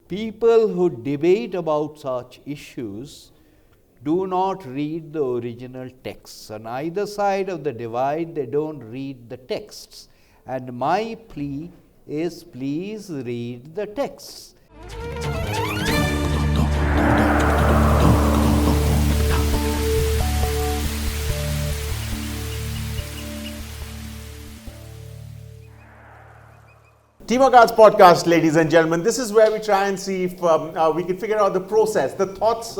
People who debate about such issues do not read the original texts. On either side of the divide, they don't read the texts. And my plea is, please read the texts. Teamwork Arts Podcast, ladies and gentlemen. This is where we try and see if we can figure out the process, the thoughts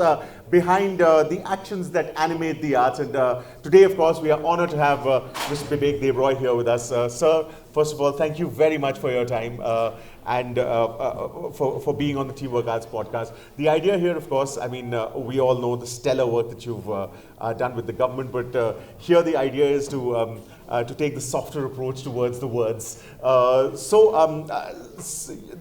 behind the actions that animate the arts. And today, of course, we are honored to have Mr. Bibek Debroy here with us. Sir, first of all, thank you very much for your time and for being on the Teamwork Arts Podcast. The idea here, of course, I mean, we all know the stellar work that you've done with the government, but here the idea is to take the softer approach towards the words.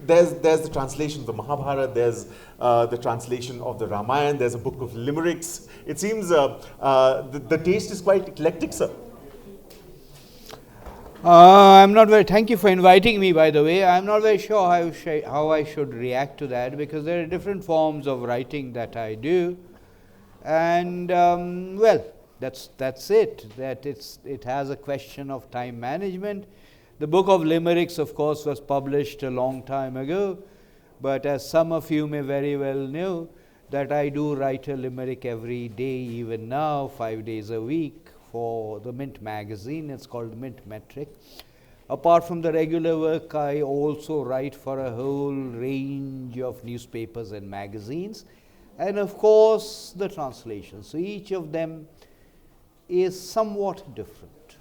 There's the translation of the Mahabharata, there's the translation of the Ramayana, there's a book of limericks. It seems the taste is quite eclectic, sir. I'm not very, thank you for inviting me, by the way. I'm not very sure how I should react to that, because there are different forms of writing that I do. And, well, that's it. It has a question of time management. The book of limericks, of course, was published a long time ago, but as some of you may very well know, that I do write a limerick every day, even now, 5 days a week, for the Mint magazine. It's called Mint Metric. Apart from the regular work, I also write for a whole range of newspapers and magazines, and of course the translations. So each of them is somewhat different.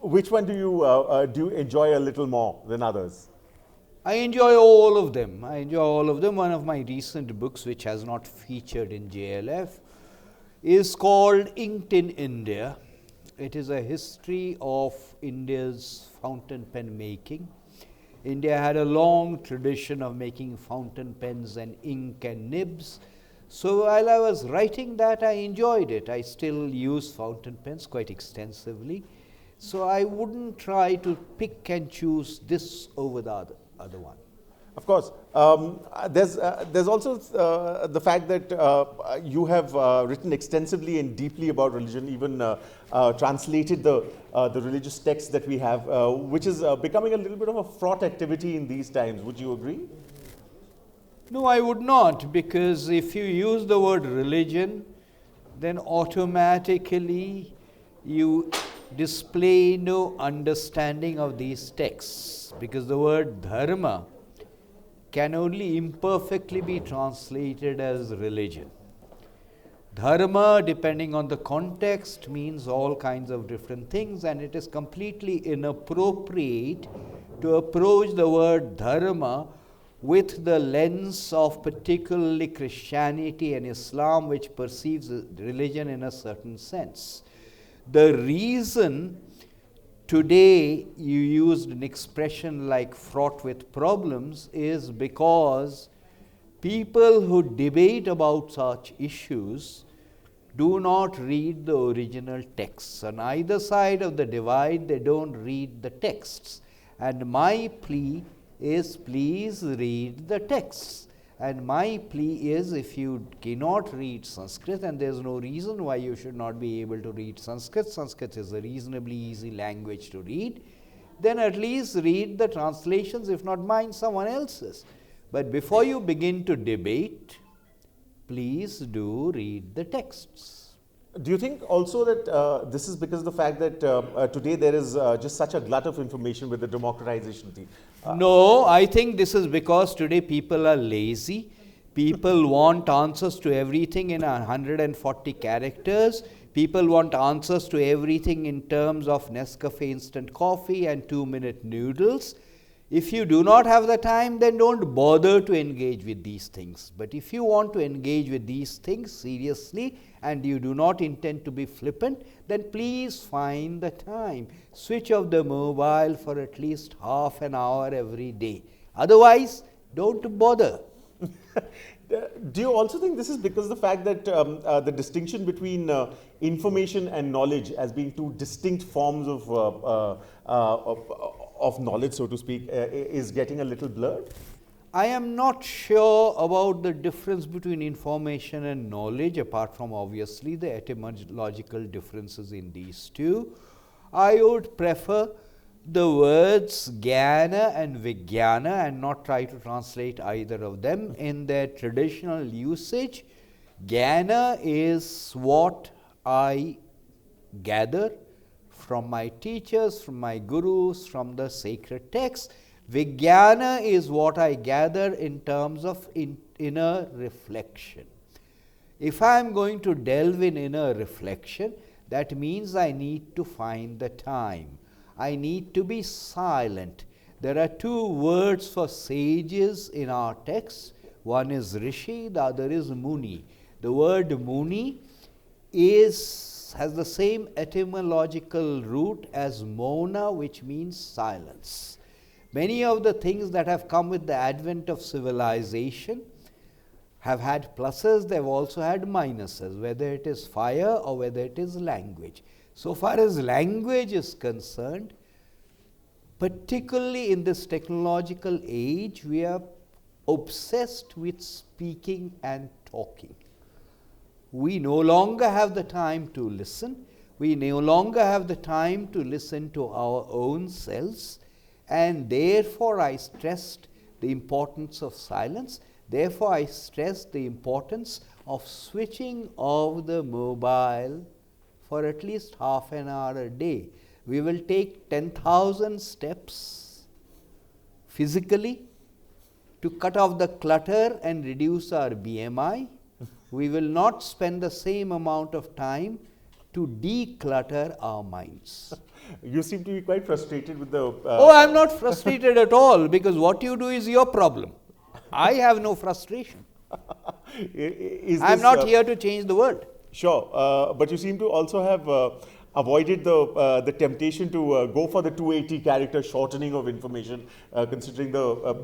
Which one do you enjoy a little more than others? I enjoy all of them. One of my recent books, which has not featured in JLF, is called Inked in India. It is a history of India's fountain pen making. India had a long tradition of making fountain pens and ink and nibs. So while I was writing that, I enjoyed it. I still use fountain pens quite extensively. So I wouldn't try to pick and choose this over the other one. Of course. There's also the fact that you have written extensively and deeply about religion, even translated the religious texts that we have, which is becoming a little bit of a fraught activity in these times. Would you agree? No, I would not, because if you use the word religion, then automatically you display no understanding of these texts, because the word dharma can only imperfectly be translated as religion. Dharma, depending on the context, means all kinds of different things, and it is completely inappropriate to approach the word dharma with the lens of particularly Christianity and Islam, which perceives religion in a certain sense. The reason today you used an expression like fraught with problems is because people who debate about such issues do not read the original texts. On either side of the divide, they don't read the texts. And my plea is, please read the texts. And my plea is, if you cannot read Sanskrit, and there's no reason why you should not be able to read Sanskrit, Sanskrit is a reasonably easy language to read, then at least read the translations, if not mine, someone else's. But before you begin to debate, please do read the texts. Do you think also that this is because of the fact that today there is just such a glut of information with the democratization thing? No, I think this is because today people are lazy. People want answers to everything in 140 characters. People want answers to everything in terms of Nescafe instant coffee and 2-minute noodles. If you do not have the time, then don't bother to engage with these things. But if you want to engage with these things seriously and you do not intend to be flippant, then please find the time. Switch off the mobile for at least half an hour every day. Otherwise, don't bother. Do you also think this is because of the fact that the distinction between information and knowledge as being two distinct forms of knowledge, so to speak, is getting a little blurred? I am not sure about the difference between information and knowledge, apart from obviously the etymological differences in these two. I would prefer the words jnana and vijnana and not try to translate either of them in their traditional usage. Jnana is what I gather from my teachers, from my gurus, from the sacred texts. Vijnana is what I gather in terms of inner reflection. If I am going to delve in inner reflection, that means I need to find the time. I need to be silent. There are two words for sages in our text. One is Rishi, the other is Muni. The word Muni has the same etymological root as Mona, which means silence. Many of the things that have come with the advent of civilization have had pluses, they have also had minuses, whether it is fire or whether it is language. So far as language is concerned, particularly in this technological age, we are obsessed with speaking and talking. We no longer have the time to listen. We no longer have the time to listen to our own selves. And therefore, I stressed the importance of silence. Therefore, I stressed the importance of switching off the mobile for at least half an hour a day. We will take 10,000 steps physically to cut off the clutter and reduce our BMI. We will not spend the same amount of time to declutter our minds. You seem to be quite frustrated with the... Oh, I am not frustrated at all, because what you do is your problem. I have no frustration. I am not here to change the world. Sure, but you seem to also have avoided the temptation to go for the 280 character shortening of information, considering the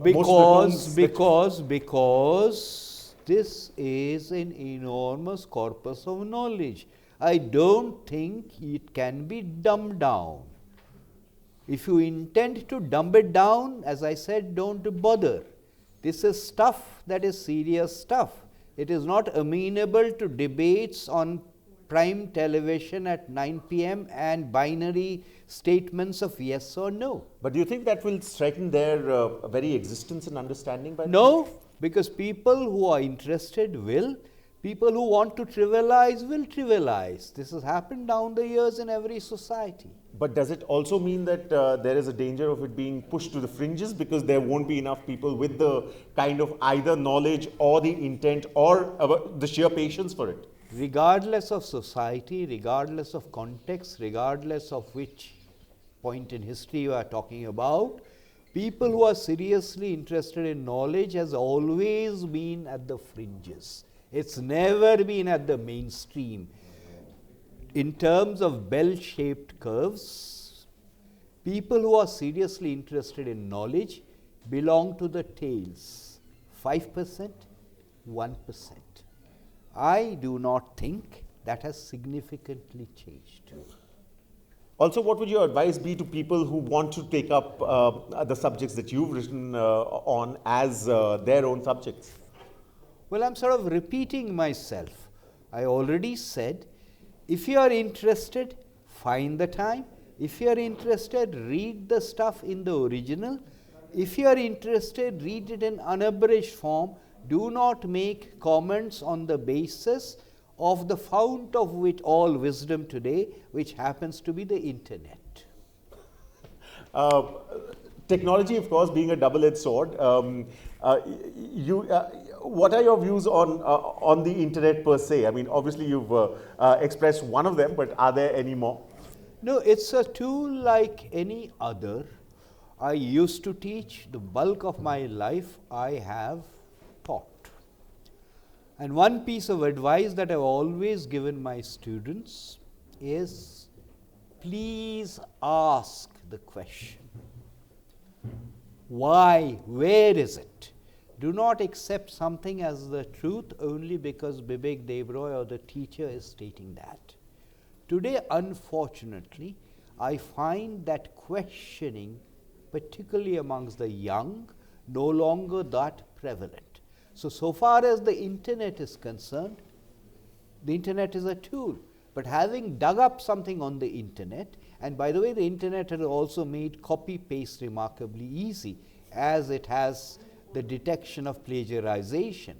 because this is an enormous corpus of knowledge. I don't think it can be dumbed down. If you intend to dumb it down, as I said, don't bother. This is stuff that is serious stuff. It is not amenable to debates on prime television at 9 p.m. and binary statements of yes or no. But do you think that will threaten their very existence and understanding? No, because people who are interested will. People who want to trivialize will trivialize. This has happened down the years in every society. But does it also mean that there is a danger of it being pushed to the fringes, because there won't be enough people with the kind of either knowledge or the intent or the sheer patience for it? Regardless of society, regardless of context, regardless of which point in history you are talking about, people who are seriously interested in knowledge has always been at the fringes. It's never been at the mainstream. In terms of bell-shaped curves, people who are seriously interested in knowledge belong to the tails, 5%, 1%. I do not think that has significantly changed. Also, what would your advice be to people who want to take up the subjects that you've written on as their own subjects? Well, I'm sort of repeating myself. I already said, if you are interested, find the time. If you are interested, read the stuff in the original. If you are interested, read it in unabridged form. Do not make comments on the basis of the fount of which all wisdom today, which happens to be the internet. Technology, of course, being a double-edged sword, what are your views on the internet per se? I mean, obviously you've expressed one of them, but are there any more? No, it's a tool like any other. I used to teach. The bulk of my life I have taught. And one piece of advice that I've always given my students is, please ask the question. Why? Where is it? Do not accept something as the truth only because Bibek Debroy or the teacher is stating that. Today, unfortunately, I find that questioning, particularly amongst the young, no longer that prevalent. So far as the internet is concerned, the internet is a tool. But having dug up something on the internet, and by the way, the internet has also made copy-paste remarkably easy, as it has the detection of plagiarization.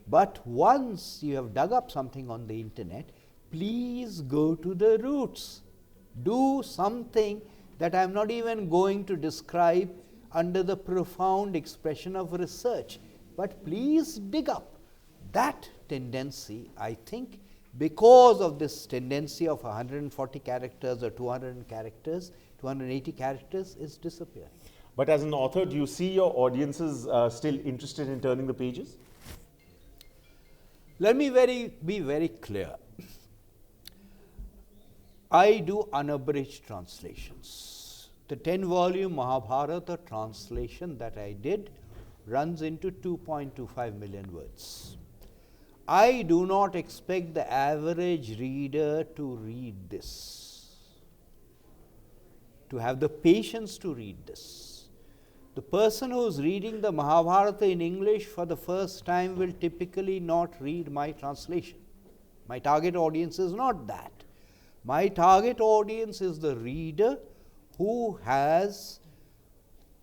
But once you have dug up something on the internet, please go to the roots. Do something that I am not even going to describe under the profound expression of research, but please dig up. That tendency, I think, because of this tendency of 140 characters or 200 characters, 280 characters is disappearing. But as an author, do you see your audiences still interested in turning the pages? Let me be very clear. I do unabridged translations. The 10-volume Mahabharata translation that I did runs into 2.25 million words. I do not expect the average reader to read this, to have the patience to read this. The person who is reading the Mahabharata in English for the first time will typically not read my translation. My target audience is not that. My target audience is the reader who has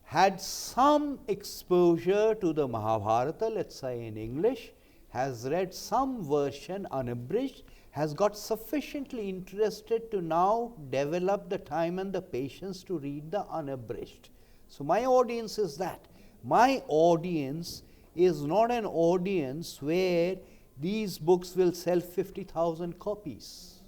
had some exposure to the Mahabharata, let's say in English, has read some version unabridged, has got sufficiently interested to now develop the time and the patience to read the unabridged. So my audience is that. My audience is not an audience where these books will sell 50,000 copies.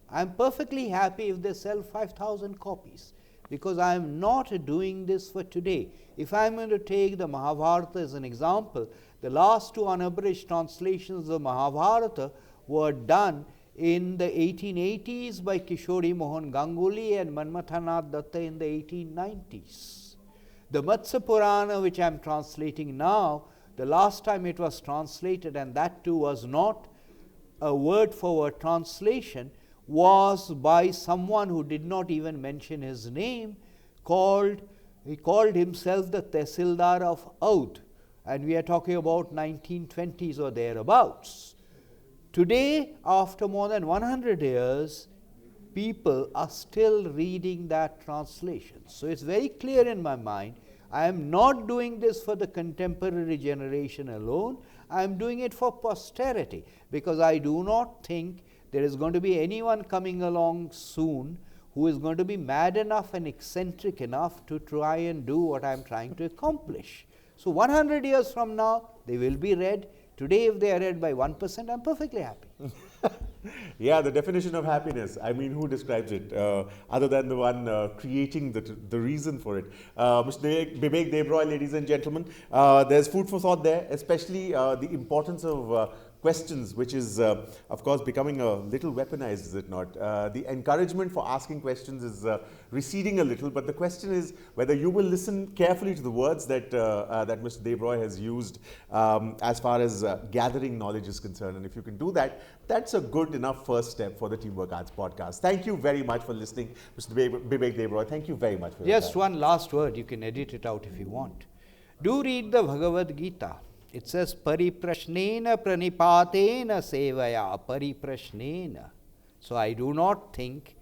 I am perfectly happy if they sell 5,000 copies, because I am not doing this for today. If I am going to take the Mahabharata as an example, the last two unabridged translations of Mahabharata were done in the 1880s by Kishori Mohan Ganguly and Manmathanath Datta in the 1890s. The Matsya Purana, which I am translating now, the last time it was translated, and that too was not a word-for-word translation, was by someone who did not even mention his name, he called himself the Tehsildar of Oudh, and we are talking about 1920s or thereabouts. Today, after more than 100 years, people are still reading that translation. So it's very clear in my mind, I am not doing this for the contemporary generation alone, I am doing it for posterity, because I do not think there is going to be anyone coming along soon who is going to be mad enough and eccentric enough to try and do what I am trying to accomplish. So 100 years from now, they will be read. Today, if they are read by 1%, I am perfectly happy. Yeah, the definition of happiness. I mean, who describes it other than the one creating the reason for it? Mr. Bibek Debroy, ladies and gentlemen, there's food for thought there, especially the importance of questions, which is, of course, becoming a little weaponized, is it not? The encouragement for asking questions is receding a little, but the question is whether you will listen carefully to the words that that Mr. Debroy has used as far as gathering knowledge is concerned. And if you can do that, that's a good enough first step for the Teamwork Arts podcast. Thank you very much for listening, Mr. Bibek Debroy. Thank you very much for your time. Just one last word, you can edit it out if you want. Do read the Bhagavad Gita. It says, Pariprashnena pranipatena sevaya, Pariprashnena. So I do not think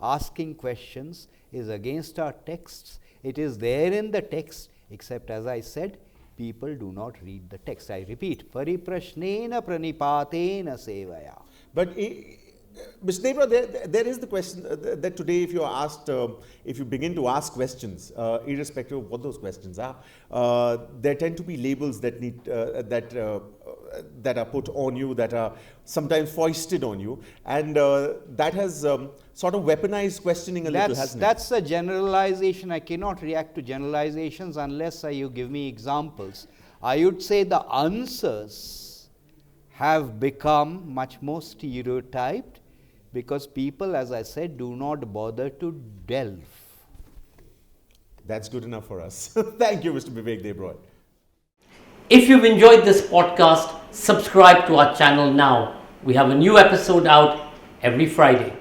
asking questions is against our texts. It is there in the text, except as I said, people do not read the text. I repeat, Pariprashnena pranipatena sevaya. But Mr. Debroy, there is the question that today, if you are asked, if you begin to ask questions, irrespective of what those questions are, there tend to be labels that need that are put on you, that are sometimes foisted on you, and that has sort of weaponized questioning a little, hasn't it? That's a generalization. I cannot react to generalizations unless you give me examples. I would say the answers have become much more stereotyped, because people, as I said, do not bother to delve. That's good enough for us. Thank you, Mr. Bibek Debroy. If you've enjoyed this podcast, subscribe to our channel now. We have a new episode out every Friday.